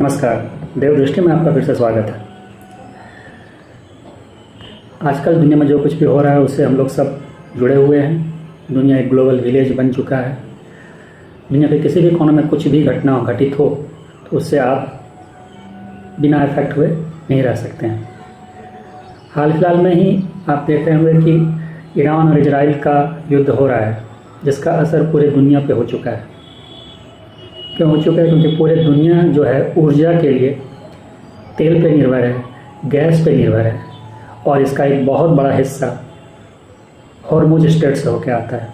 नमस्कार, देवदृष्टि में आपका फिर से स्वागत है। आजकल दुनिया में जो कुछ भी हो रहा है उससे हम लोग सब जुड़े हुए हैं। दुनिया एक ग्लोबल विलेज बन चुका है। दुनिया के किसी भी कोने में कुछ भी घटना घटित हो तो उससे आप बिना इफेक्ट हुए नहीं रह सकते हैं। हाल फिलहाल में ही आप देख रहे होंगे कि ईरान और इजराइल का युद्ध हो रहा है, जिसका असर पूरे दुनिया पे हो चुका है। क्यों हो चुका है? क्योंकि पूरे दुनिया जो है ऊर्जा के लिए तेल पे निर्भर है, गैस पे निर्भर है, और इसका एक बहुत बड़ा हिस्सा हॉर्मुज स्ट्रेट से होकर आता है।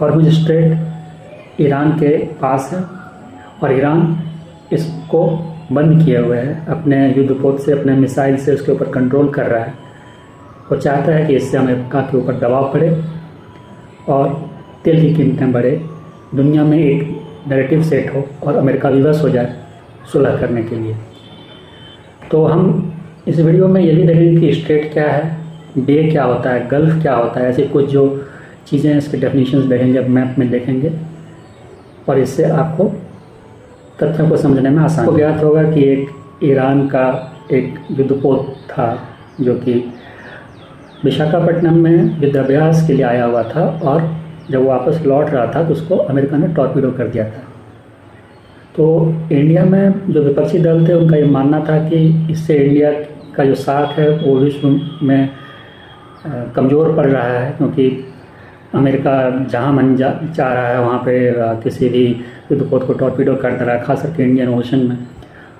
हॉर्मुज स्ट्रेट ईरान के पास है और ईरान इसको बंद किए हुए है, अपने युद्धपोत से, अपने मिसाइल से उसके ऊपर कंट्रोल कर रहा है। वो चाहता है कि इससे अमेरिका के ऊपर दबाव पड़े और तेल की कीमतें बढ़े, दुनिया में एक नैरेटिव सेट हो और अमेरिका विवश हो जाए सुलह करने के लिए। तो हम इस वीडियो में ये भी देखेंगे कि स्ट्रेट क्या है, बे क्या होता है, गल्फ क्या होता है, ऐसी कुछ जो चीज़ें हैं इसके डेफिनेशंस देखेंगे, मैप में देखेंगे, और इससे आपको तथ्यों को समझने में आसान। आपको ज्ञात होगा कि एक ईरान का एक युद्धपोत था जो कि विशाखापट्टनम में युद्धाभ्यास के लिए आया हुआ था, और जब वो वापस लौट रहा था तो उसको अमेरिका ने टॉर्पीडो कर दिया था। तो इंडिया में जो विपक्षी दल थे उनका ये मानना था कि इससे इंडिया का जो साख है वो विश्व में कमज़ोर पड़ रहा है, क्योंकि अमेरिका जहाँ मन चाह रहा है वहाँ पे किसी भी युद्धपोत को टॉर्पीडो कर दे रहा है, खास करके इंडियन ओशन में।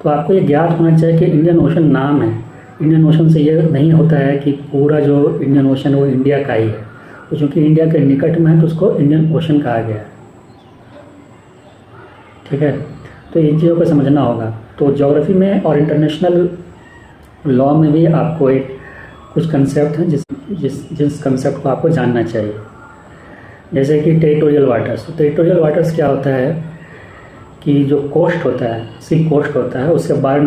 तो आपको ये ज्ञात होना चाहिए कि इंडियन ओशन नाम है। इंडियन ओशन से ये नहीं होता है कि पूरा जो इंडियन ओशन है वो इंडिया का ही है। तो चूँकि इंडिया के निकट में है तो उसको इंडियन ओशन कहा गया है। ठीक है, तो इन चीज़ों को समझना होगा। तो ज्योग्राफी में और इंटरनेशनल लॉ में भी आपको एक कुछ कंसेप्ट हैं जिस कंसेप्ट को आपको जानना चाहिए, जैसे कि टेरिटोरियल वाटर्स। तो टेरिटोरियल वाटर्स क्या होता है कि जो कोस्ट होता है, सी कोस्ट होता है, उससे 12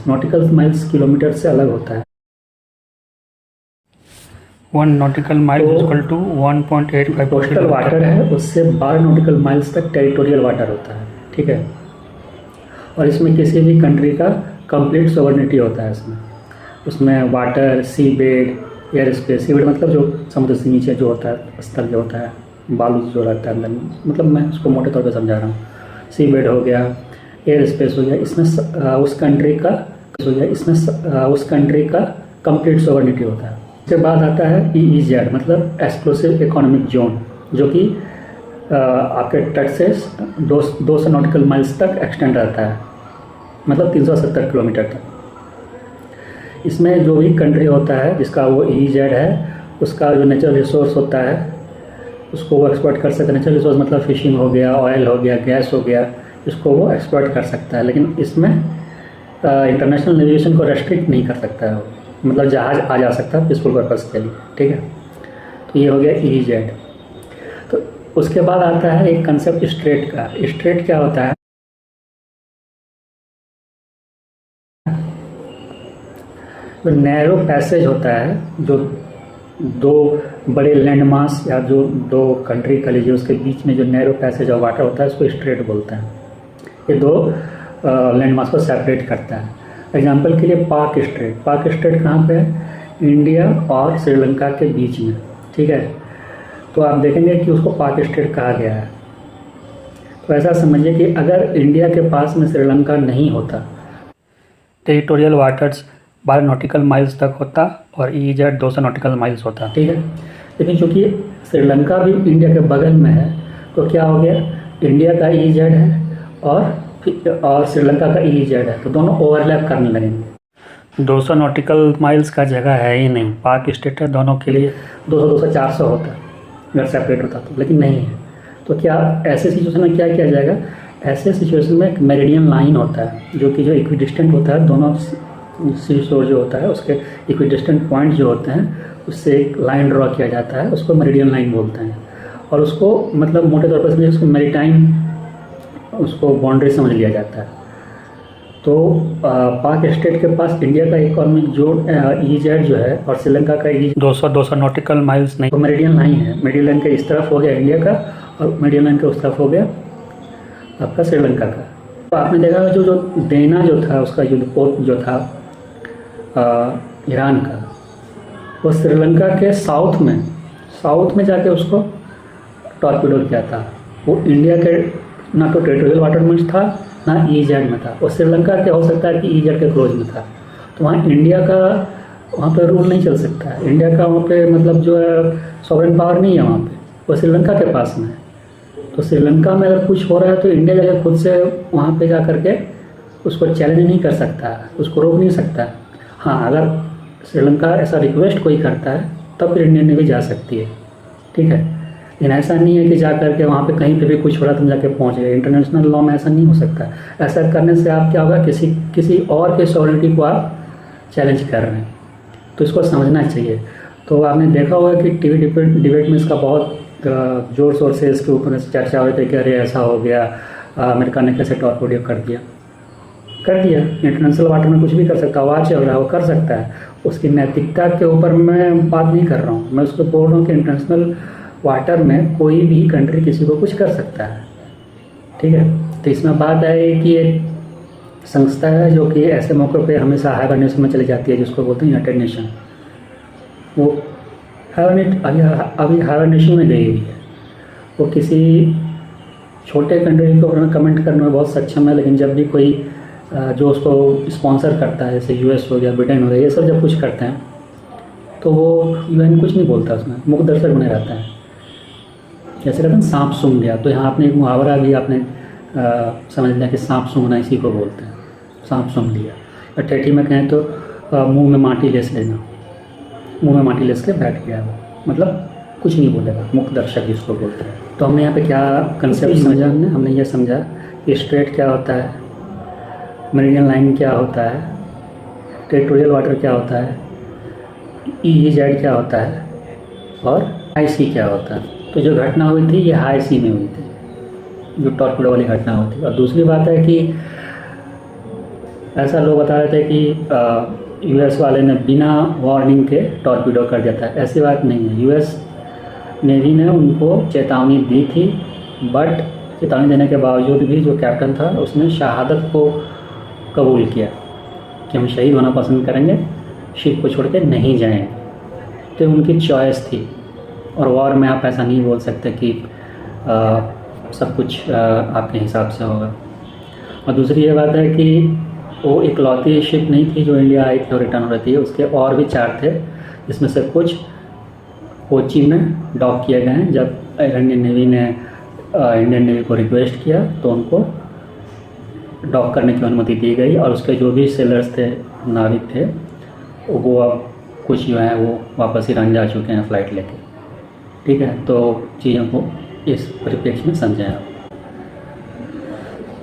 नॉटिकल माइल्स किलोमीटर से अलग होता है। 1 nautical mile equal to 1.85 coastal water है, उससे 12 नॉटिकल माइल्स तक टेरिटोरियल वाटर होता है। ठीक है, और इसमें किसी भी कंट्री का कंप्लीट सोवरेनिटी होता है। उसमें वाटर, सी बेड, एयर स्पेस। सी बेड मतलब जो समुद्र से नीचे जो होता है, स्थल जो होता है, बालू जो रहता है अंदर, मतलब मैं उसको मोटे तौर पे समझा रहा हूँ। सी बेड हो गया, एयर स्पेस हो गया, इसमें उस कंट्री का कंप्लीट सोवरेनिटी होता है। उसके बाद आता है EEZ, मतलब एक्सक्लूसिव इकोनॉमिक जोन, जो कि आपके तट से 200 नॉटिकल माइल्स तक एक्सटेंड रहता है, मतलब 370 किलोमीटर तक। इसमें जो भी कंट्री होता है जिसका वो EEZ है, उसका जो नेचुरल रिसोर्स होता है उसको वो एक्सप्लॉइट कर सकता है। नेचुरल रिसोर्स मतलब फिशिंग हो गया, ऑयल हो गया, गैस हो गया, इसको वो एक्सप्लॉइट कर सकता है। लेकिन इसमें इंटरनेशनल नेविगेशन को रेस्ट्रिक्ट नहीं कर सकता है, मतलब जहाज़ आ जा सकता है पीसफुल पर्पज़ के लिए। ठीक है, तो ये हो गया EEZ। तो उसके बाद आता है एक कंसेप्ट स्ट्रेट का। स्ट्रेट क्या होता है? जो नैरो पैसेज होता है, जो दो बड़े लैंडमास या जो दो कंट्री का लीजिए उसके बीच में जो नैरो पैसेज ऑफ वाटर होता है उसको स्ट्रेट बोलते हैं। ये दो लैंडमास को सेपरेट करता है। एग्जाम्पल के लिए पाक स्ट्रेट कहाँ पे है? इंडिया और श्रीलंका के बीच में। ठीक है, तो आप देखेंगे कि उसको पाक स्ट्रेट कहा गया है। तो ऐसा समझिए कि अगर इंडिया के पास में श्रीलंका नहीं होता, टेरिटोरियल वाटर्स 12 नॉटिकल माइल्स तक होता और EEZ 200 नॉटिकल माइल्स होता। ठीक है, लेकिन चूँकि श्रीलंका भी इंडिया के बगल में है तो क्या हो गया, इंडिया का EEZ है और श्रीलंका का EEZ है, तो दोनों ओवरलैप करने लगेंगे। 200 नॉटिकल माइल्स का जगह है ही नहीं, पाक स्टेट है, दोनों के लिए 200 400 होता है अगर सेपरेट होता तो, लेकिन नहीं है। तो क्या ऐसे सिचुएशन में क्या किया जाएगा? ऐसे सिचुएशन में एक मेरिडियन लाइन होता है जो कि जो इक्विडिस्टेंट होता है, दोनों सी शोर जो होता है उसके इक्विडिस्टेंट पॉइंट जो होते हैं उससे एक लाइन ड्रॉ किया जाता है, उसको मेरिडियन लाइन बोलते हैं। और उसको मतलब मोटे तौर पर समझिए उसको मैरीटाइम उसको बाउंड्री समझ लिया जाता है। तो पाक स्टेट के पास इंडिया का इकोनॉमिक जोन ईजेड जो है और श्रीलंका का ई 200 नॉटिकल माइल्स नहीं। तो मेरिडियन लाइन है, मेरिडियन लाइन के इस तरफ हो गया इंडिया का और मेरिडियन लाइन के उस तरफ हो गया आपका श्रीलंका का। तो आपने देखा जो देना जो था उसका युद्ध पोत जो था ईरान का, वो श्रीलंका के साउथ में जाके उसको टॉर्पीडो किया था। वो इंडिया के ना तो टेरिटोरियल वाटर में था ना ईजेड में था, और श्रीलंका के हो सकता है कि ईजेड के क्लोज में था। तो वहाँ इंडिया का वहाँ पे रूल नहीं चल सकता है, इंडिया का वहाँ पे मतलब जो है सॉवरेन पावर नहीं है वहाँ पे, वो श्रीलंका के पास में है। तो श्रीलंका में अगर कुछ हो रहा है तो इंडिया जाके खुद से वहाँ पे जा करके उसको चैलेंज नहीं कर सकता है, उसको रोक नहीं सकता। हाँ, अगर श्रीलंका ऐसा रिक्वेस्ट कोई करता है तब फिर इंडियन नेवी जा सकती है, ठीक है। लेकिन ऐसा नहीं है कि जा करके वहाँ पे कहीं पे भी कुछ हो रहा तुम जाके पहुँच गए। इंटरनेशनल लॉ में ऐसा नहीं हो सकता। ऐसा करने से आप क्या होगा, किसी और के सॉवरेनिटी को आप चैलेंज कर रहे हैं, तो इसको समझना चाहिए। तो आपने देखा होगा कि टीवी डिबेट में इसका बहुत ज़ोर शोर से इसके ऊपर चर्चा हो रही थी कि अरे ऐसा हो गया, अमेरिका ने कैसे टॉर्पेडो कर दिया। इंटरनेशनल वाटर में कुछ भी कर सकता है, आवाज़ चल रहा है वो कर सकता है। उसकी नैतिकता के ऊपर मैं बात नहीं कर रहा हूँ, मैं उसको बोल रहा हूँ कि इंटरनेशनल वाटर में कोई भी कंट्री किसी को कुछ कर सकता है, ठीक है। तो इसमें बात है कि एक संस्था है जो कि ऐसे मौक़ों पे हमेशा हाइबर नेशन में चली जाती है, जिसको बोलते हैं यूनाइटेड नेशन। वो अभी हाइबर नेशन में गई हुई है। वो किसी छोटे कंट्री के ऊपर में कमेंट करने में बहुत सक्षम है, लेकिन जब भी कोई जो उसको स्पॉन्सर करता है, जैसे यूएस हो गया, ब्रिटेन हो गया, ये सब जब कुछ करते हैं तो वो यूएन कुछ नहीं बोलता, उसमें मुख्य दर्शक बने रहता है। जैसे कहते हैं सांप सूंघ गया, तो यहाँ आपने एक मुहावरा भी आपने समझ लिया कि सांप सूंघना इसी को बोलते हैं, सांप सूंघ लिया। और ठेठी में कहें तो मुंह में माटी लेस लेना, मुंह में माटी लेस के बैठ गया, वो मतलब कुछ नहीं बोलेगा, मुख्य दर्शक जिसको बोलते हैं। तो हमने यहाँ पे क्या कंसेप्ट समझा, हमने ये समझा कि स्ट्रेट क्या होता है, मेरिडियन लाइन क्या होता है, टेरिटोरियल वाटर क्या होता है, ईजेड क्या होता है, और हाई सी क्या होता है। तो जो घटना हुई थी ये हाई सी में हुई थी, जो टॉर्पेडो वाली घटना हुई थी। और दूसरी बात है कि ऐसा लोग बता रहे थे कि यूएस वाले ने बिना वार्निंग के टॉर्पेडो कर दिया था। ऐसी बात नहीं है, यूएस नेवी ने उनको चेतावनी दी थी, बट चेतावनी देने के बावजूद भी जो कैप्टन था उसने शहादत को कबूल किया कि हम शहीद होना पसंद करेंगे, शिप को छोड़ के नहीं जाएंगे। तो उनकी चॉइस थी। और वॉर में आप ऐसा नहीं बोल सकते कि सब कुछ आपके हिसाब से होगा। और दूसरी ये बात है कि वो इकलौती शिप नहीं थी जो इंडिया आई थी और रिटर्न हो रही थी, उसके और भी 4 थे, जिसमें से कुछ कोची में डॉक किए गए हैं। जब इंडियन नेवी ने इंडियन नेवी को रिक्वेस्ट किया तो उनको डॉक करने की अनुमति दी गई, और उसके जो भी सेलर्स थे, नाविक थे, वो अब कुछ जो हैं वो वापस ईरान जा चुके हैं फ़्लाइट लेके, ठीक है। तो चीज़ों को इस परिप्रेक्ष्य में समझें आप।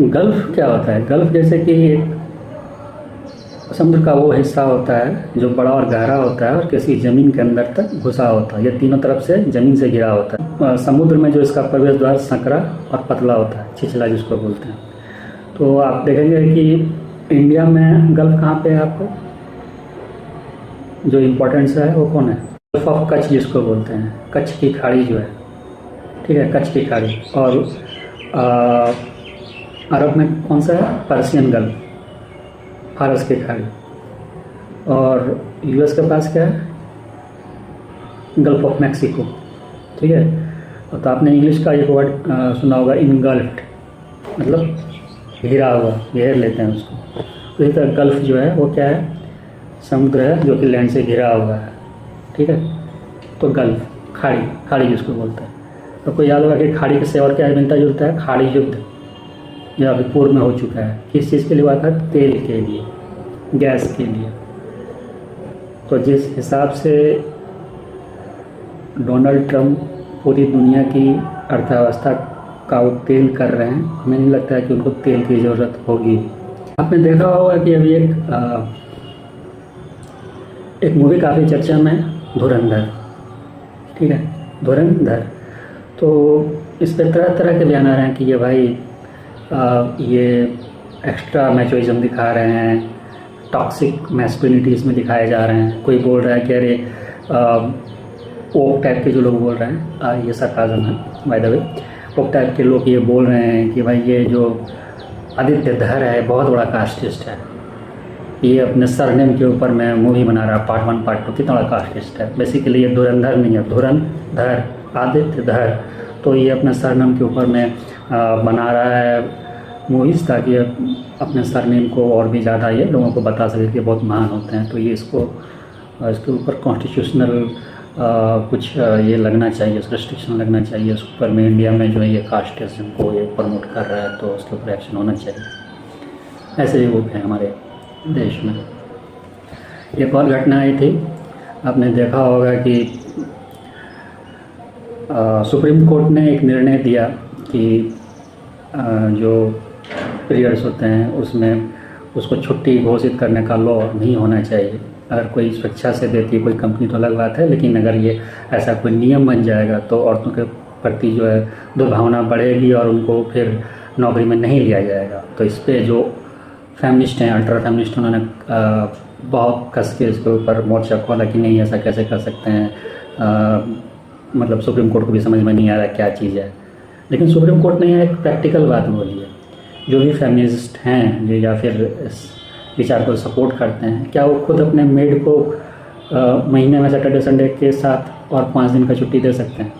गल्फ़ क्या होता है? गल्फ़ जैसे कि समुद्र का वो हिस्सा होता है जो बड़ा और गहरा होता है और किसी ज़मीन के अंदर तक घुसा होता है। ये तीनों तरफ से ज़मीन से घिरा होता है। समुद्र में जो इसका प्रवेश द्वार संकरा और पतला होता है, छिछला जिसको बोलते हैं। तो आप देखेंगे कि इंडिया में गल्फ़ कहाँ पे है, आपको जो इम्पोर्टेंस है वो कौन है? गल्फ़ ऑफ कच्छ जिसको बोलते हैं, कच्छ की खाड़ी जो है, ठीक है, कच्छ की खाड़ी। और अरब में कौन सा है? पर्शियन गल्फ़, फारस की खाड़ी। और यूएस के पास क्या है? गल्फ़ ऑफ मैक्सिको, ठीक है। तो आपने इंग्लिश का एक वर्ड सुना होगा, इनगल्फ्ड, मतलब घिरा हुआ, घेर लेते हैं उसको। तो इसी तरह गल्फ़ जो है वो क्या है? समुद्र है जो कि लैंड से घिरा हुआ है, ठीक है। तो गल्फ़, खाड़ी, खाड़ी जिसको बोलते हैं। तो कोई याद होगा कि खाड़ी से और क्या मिलता जुलता है? खाड़ी युद्ध जो अभी पूर्व में हो चुका है। किस चीज़ के लिए हुआ था? तेल के लिए, गैस के लिए। तो जिस हिसाब से डोनाल्ड ट्रंप पूरी दुनिया की अर्थव्यवस्था का वो तेल कर रहे हैं, हमें नहीं लगता है कि उनको तेल की ज़रूरत होगी। आपने देखा होगा कि अभी एक मूवी काफ़ी चर्चा में, धुरंधर, ठीक है, धुरंधर। तो इस पर तरह तरह के बयान आ रहे हैं कि ये भाई ये एक्स्ट्रा मैचोइज्म दिखा रहे हैं, टॉक्सिक मैस्कुलिनिटी इसमें दिखाए जा रहे हैं। कोई बोल रहा है कि अरे ओक टाइप के जो लोग बोल रहे हैं, ये सरकाज़म है by the way, okay type के लोग ये बोल रहे हैं कि भाई ये जो आदित्य धर है बहुत बड़ा कास्टिस्ट है, ये अपने सरनेम के ऊपर मैं मूवी बना रहा, पार्ट 1 पार्ट 2, कितना बड़ा कास्टिस्ट है। बेसिकली ये धुरंधर नहीं है, धुरंधर आदित्य धर, तो ये अपने सरनेम के ऊपर में बना रहा है मूवीज़ ताकि अपने सरनेम को और भी ज़्यादा ये लोगों को बता सके कि बहुत महान होते हैं। तो ये इसके ऊपर कॉन्स्टिट्यूशनल कुछ ये लगना चाहिए, रिस्ट्रिक्शन लगना चाहिए उस ऊपर में। इंडिया में जो है ये कास्टिज्म को ये प्रमोट कर रहा है तो उसके ऊपर एक्शन होना चाहिए। ऐसे ही लोग हैं हमारे देश में। एक और घटना आई थी, आपने देखा होगा कि सुप्रीम कोर्ट ने एक निर्णय दिया कि जो पीरियड्स होते हैं उसमें उसको छुट्टी घोषित करने का लॉ नहीं होना चाहिए। अगर कोई स्वेच्छा से देती है कोई कंपनी तो अलग बात है, लेकिन अगर ये ऐसा कोई नियम बन जाएगा तो औरतों के प्रति जो है दुर्भावना बढ़ेगी और उनको फिर नौकरी में नहीं लिया जाएगा। तो इस पर जो फेमिनिस्ट हैं, अल्ट्रा फेमिनिस्ट, उन्होंने बहुत कस के इसके ऊपर मोर्चा खोला कि नहीं ऐसा कैसे कर सकते हैं। मतलब सुप्रीम कोर्ट को भी समझ में नहीं आ रहा क्या चीज़ है, लेकिन सुप्रीम कोर्ट ने एक प्रैक्टिकल बात बोली है। जो भी फेमिनिस्ट हैं जो या फिर इस विचार को सपोर्ट करते हैं, क्या वो खुद अपने मेड को महीने में सैटरडे संडे के साथ और 5 दिन का छुट्टी दे सकते हैं,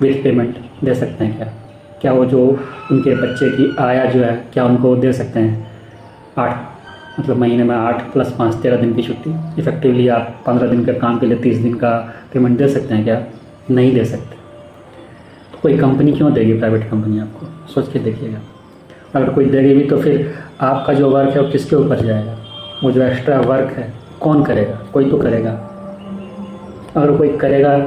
विथ पेमेंट दे सकते हैं? क्या वो जो उनके बच्चे की आया जो है क्या उनको दे सकते हैं 8, मतलब महीने में 8 + 5 13 दिन की छुट्टी? इफेक्टिवली आप 15 दिन के काम के लिए 30 दिन का पेमेंट दे सकते हैं क्या? नहीं दे सकते। तो कोई कंपनी क्यों देगी, प्राइवेट कंपनी? आपको सोच के देखिएगा। अगर कोई देगी भी तो फिर आपका जो वर्क है वो किसके ऊपर जाएगा? वो जो एक्स्ट्रा वर्क है कौन करेगा? कोई तो करेगा। अगर कोई करेगा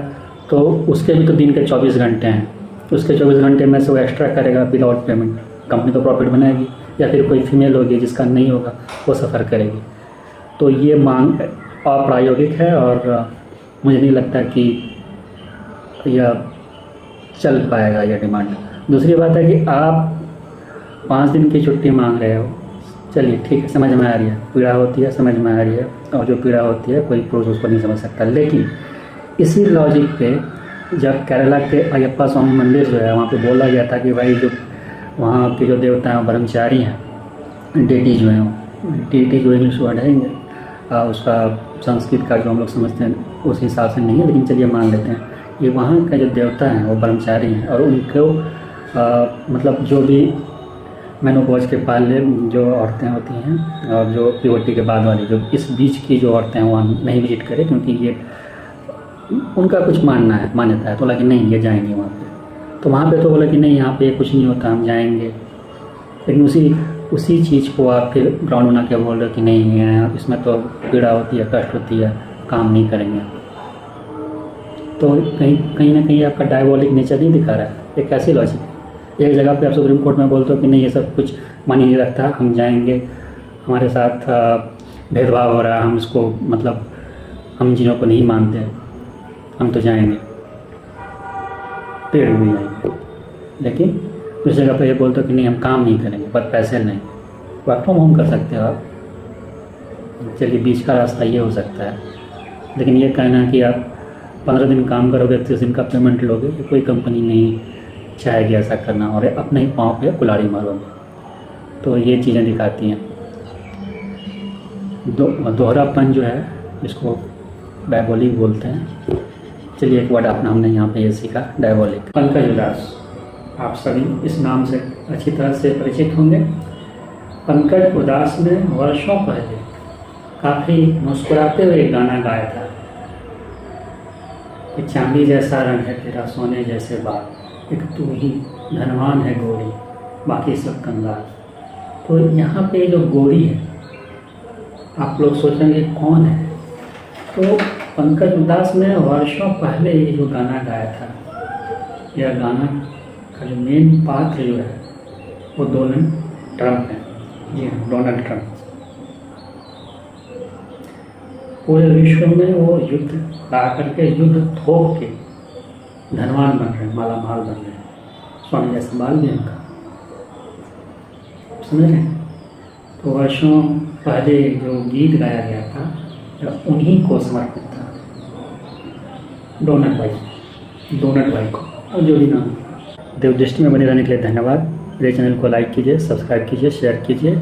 तो उसके भी तो दिन के 24 घंटे हैं, उसके 24 घंटे में से वो एक्स्ट्रा करेगा विदाउट पेमेंट। कंपनी तो प्रॉफिट बनाएगी, या फिर कोई फीमेल होगी जिसका नहीं होगा वो सफ़र करेगी। तो ये मांग अप्रायोगिक है और मुझे नहीं लगता कि यह चल पाएगा यह डिमांड। दूसरी बात है कि आप 5 दिन की छुट्टी मांग रहे हो, चलिए ठीक है, समझ में आ रही है, पीड़ा होती है, समझ में आ रही है, और जो पीड़ा होती है कोई पुरुष उसको नहीं समझ सकता। लेकिन इसी लॉजिक पे जब केरला के अयप्पा स्वामी मंदिर जो है वहाँ पे बोला गया था कि भाई जो वहाँ के जो देवता हैं ब्रह्मचारी हैं, डेटी जो हैं, डेटी जो इंग्लिश वर्ड है उसका संस्कृत का जो हम लोग समझते हैं उस हिसाब से नहीं है, लेकिन चलिए मान लेते हैं ये वहाँ के जो देवता हैं वो ब्रह्मचारी हैं और उनको मतलब जो भी मेनोपॉज के पहले जो औरतें होती हैं और जो प्यूबर्टी के बाद वाली जो इस बीच की जो औरतें हैं वहाँ नहीं विजिट करें, क्योंकि ये उनका कुछ मान्यता है। तो बोला कि नहीं ये जाएंगे वहाँ पे। तो वहाँ पे तो बोला कि नहीं यहाँ पे कुछ नहीं होता, हम जाएंगे। लेकिन उसी चीज़ को आप फिर ग्राउंड बना के बोल रहे हो कि नहीं है इसमें तो पीड़ा होती है, कष्ट होती है, काम नहीं करेंगे। तो कहीं ना कहीं आपका डायबोलिक नेचर नहीं दिखा रहा है। ये कैसी लॉजिक है? एक जगह पे आप सुप्रीम कोर्ट में बोलते हो कि नहीं ये सब कुछ मानी नहीं रखता, हम जाएंगे, हमारे साथ भेदभाव हो रहा है, हम इसको मतलब हम चीज़ों को नहीं मानते, हम तो जाएंगे, पेड़ भी जाएंगे। लेकिन उस जगह पे ये बोलते हो कि नहीं हम काम नहीं करेंगे, बस पैसे नहीं। वर्क फ्रॉम होम कर सकते हो आप, चलिए बीच का रास्ता ये हो सकता है। लेकिन ये कहना कि आप 15 दिन काम करोगे 30 दिन का पेमेंट लोगे, ये कोई कंपनी नहीं चाहेगी ऐसा करना, और अपने ही पाँव पे कुल्हाड़ी मारोगे। तो ये चीज़ें दिखाती हैं दोहरापन जो है, इसको डायबोलिक बोलते हैं। चलिए एक वर्ड हमने यहाँ पे ये सीखा, डायबोलिक। पंकज उदास, आप सभी इस नाम से अच्छी तरह से परिचित होंगे। पंकज उदास ने वर्षों पहले काफ़ी मुस्कुराते हुए एक गाना गाया था कि चांदी जैसा रंग है तेरा, सोने जैसे बाल, एक तू ही धनवान है गोरी, बाकी सब कंगाल। तो यहाँ पे जो गोरी है आप लोग सोचेंगे कौन है? तो पंकज उदास ने वर्षों पहले ये जो गाना गाया था, यह गाना का जो मेन पात्र जो है वो डोनाल्ड ट्रंप है। जी हाँ, डोनाल्ड ट्रंप। पूरे विश्व में वो युद्ध ला करके, युद्ध थोप के धनवान बन रहे हैं, माला माल बन रहे हैं, सोने जैसा बाल भी उनका, समझ रहे हैं? तो वर्षों पहले जो गीत गाया गया था यह उन्हीं को समर्पित था, डोनट भाई को। और जो भी नाम देवदृष्टि में बने रहने के लिए धन्यवाद। मेरे चैनल को लाइक कीजिए, सब्सक्राइब कीजिए, शेयर कीजिए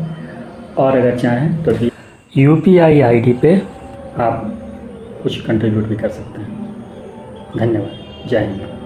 और अगर चाहें तो UPI ID पे आप कुछ कंट्रीब्यूट भी कर सकते हैं। धन्यवाद। जय हिंद।